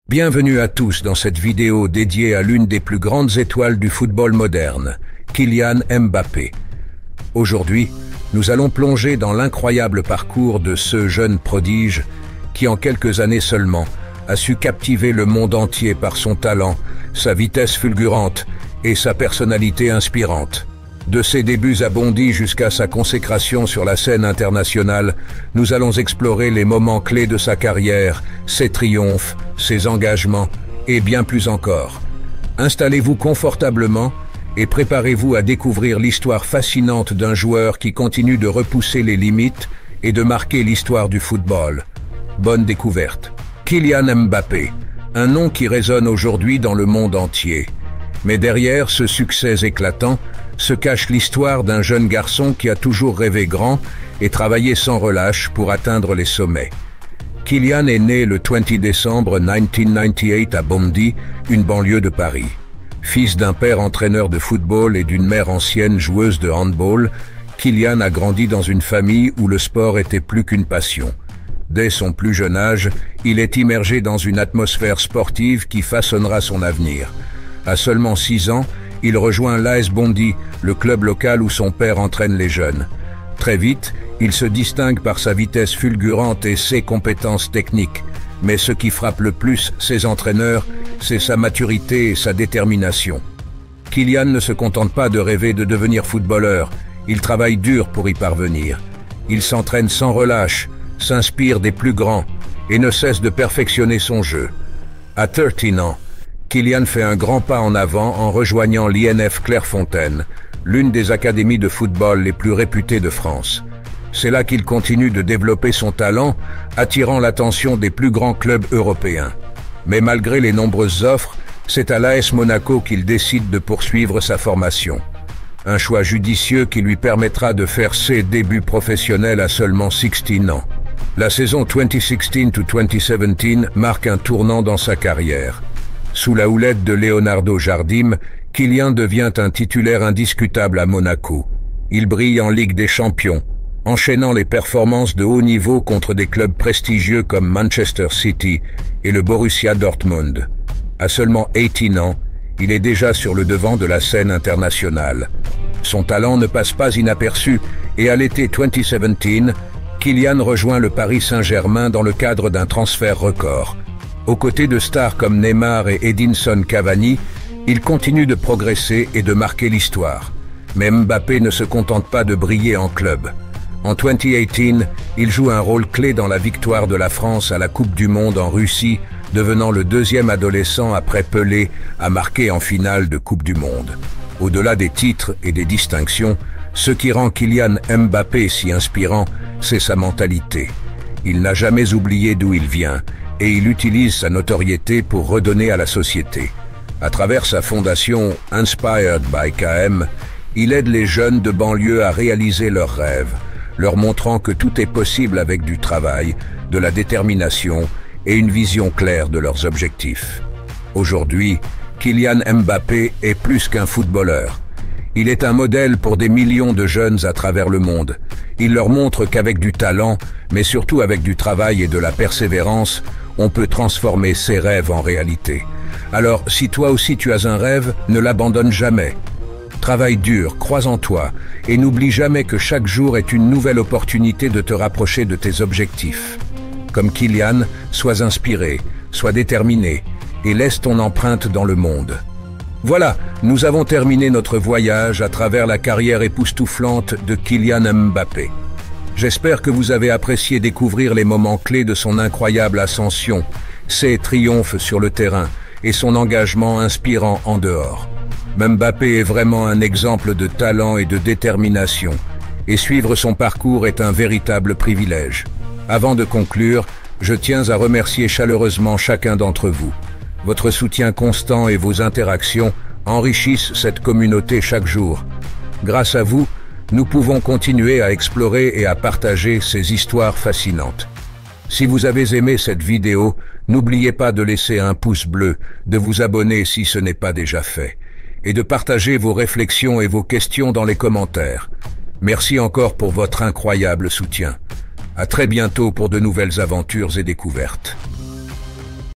Bienvenue à tous dans cette vidéo dédiée à l'une des plus grandes étoiles du football moderne, Kylian Mbappé. Aujourd'hui, nous allons plonger dans l'incroyable parcours de ce jeune prodige qui, en quelques années seulement, a su captiver le monde entier par son talent, sa vitesse fulgurante et sa personnalité inspirante. De ses débuts à Bondy jusqu'à sa consécration sur la scène internationale, nous allons explorer les moments clés de sa carrière, ses triomphes, ses engagements et bien plus encore. Installez-vous confortablement et préparez-vous à découvrir l'histoire fascinante d'un joueur qui continue de repousser les limites et de marquer l'histoire du football. Bonne découverte. Kylian Mbappé, un nom qui résonne aujourd'hui dans le monde entier. Mais derrière ce succès éclatant, se cache l'histoire d'un jeune garçon qui a toujours rêvé grand et travaillé sans relâche pour atteindre les sommets. Kylian est né le 20 décembre 1998 à Bondy, une banlieue de Paris. Fils d'un père entraîneur de football et d'une mère ancienne joueuse de handball, Kylian a grandi dans une famille où le sport était plus qu'une passion. Dès son plus jeune âge, il est immergé dans une atmosphère sportive qui façonnera son avenir. À seulement 6 ans, il rejoint l'AS Bondy, le club local où son père entraîne les jeunes. Très vite, il se distingue par sa vitesse fulgurante et ses compétences techniques. Mais ce qui frappe le plus ses entraîneurs, c'est sa maturité et sa détermination. Kylian ne se contente pas de rêver de devenir footballeur, il travaille dur pour y parvenir. Il s'entraîne sans relâche, s'inspire des plus grands et ne cesse de perfectionner son jeu. À 13 ans, Kylian fait un grand pas en avant en rejoignant l'INF Clairefontaine, l'une des académies de football les plus réputées de France. C'est là qu'il continue de développer son talent, attirant l'attention des plus grands clubs européens. Mais malgré les nombreuses offres, c'est à l'AS Monaco qu'il décide de poursuivre sa formation. Un choix judicieux qui lui permettra de faire ses débuts professionnels à seulement 16 ans. La saison 2016-2017 marque un tournant dans sa carrière. Sous la houlette de Leonardo Jardim, Kylian devient un titulaire indiscutable à Monaco. Il brille en Ligue des Champions, enchaînant les performances de haut niveau contre des clubs prestigieux comme Manchester City et le Borussia Dortmund. À seulement 18 ans, il est déjà sur le devant de la scène internationale. Son talent ne passe pas inaperçu et à l'été 2017, Kylian rejoint le Paris Saint-Germain dans le cadre d'un transfert record. Aux côtés de stars comme Neymar et Edinson Cavani, il continue de progresser et de marquer l'histoire. Mais Mbappé ne se contente pas de briller en club. En 2018, il joue un rôle clé dans la victoire de la France à la Coupe du Monde en Russie, devenant le deuxième adolescent après Pelé à marquer en finale de Coupe du Monde. Au-delà des titres et des distinctions, ce qui rend Kylian Mbappé si inspirant, c'est sa mentalité. Il n'a jamais oublié d'où il vient et il utilise sa notoriété pour redonner à la société. À travers sa fondation Inspired by KM, il aide les jeunes de banlieue à réaliser leurs rêves, leur montrant que tout est possible avec du travail, de la détermination et une vision claire de leurs objectifs. Aujourd'hui, Kylian Mbappé est plus qu'un footballeur. Il est un modèle pour des millions de jeunes à travers le monde. Il leur montre qu'avec du talent, mais surtout avec du travail et de la persévérance, on peut transformer ses rêves en réalité. Alors, si toi aussi tu as un rêve, ne l'abandonne jamais. Travaille dur, crois en toi, et n'oublie jamais que chaque jour est une nouvelle opportunité de te rapprocher de tes objectifs. Comme Kylian, sois inspiré, sois déterminé, et laisse ton empreinte dans le monde. Voilà, nous avons terminé notre voyage à travers la carrière époustouflante de Kylian Mbappé. J'espère que vous avez apprécié découvrir les moments clés de son incroyable ascension, ses triomphes sur le terrain et son engagement inspirant en dehors. Mbappé est vraiment un exemple de talent et de détermination, et suivre son parcours est un véritable privilège. Avant de conclure, je tiens à remercier chaleureusement chacun d'entre vous. Votre soutien constant et vos interactions enrichissent cette communauté chaque jour. Grâce à vous, nous pouvons continuer à explorer et à partager ces histoires fascinantes. Si vous avez aimé cette vidéo, n'oubliez pas de laisser un pouce bleu, de vous abonner si ce n'est pas déjà fait, et de partager vos réflexions et vos questions dans les commentaires. Merci encore pour votre incroyable soutien. À très bientôt pour de nouvelles aventures et découvertes.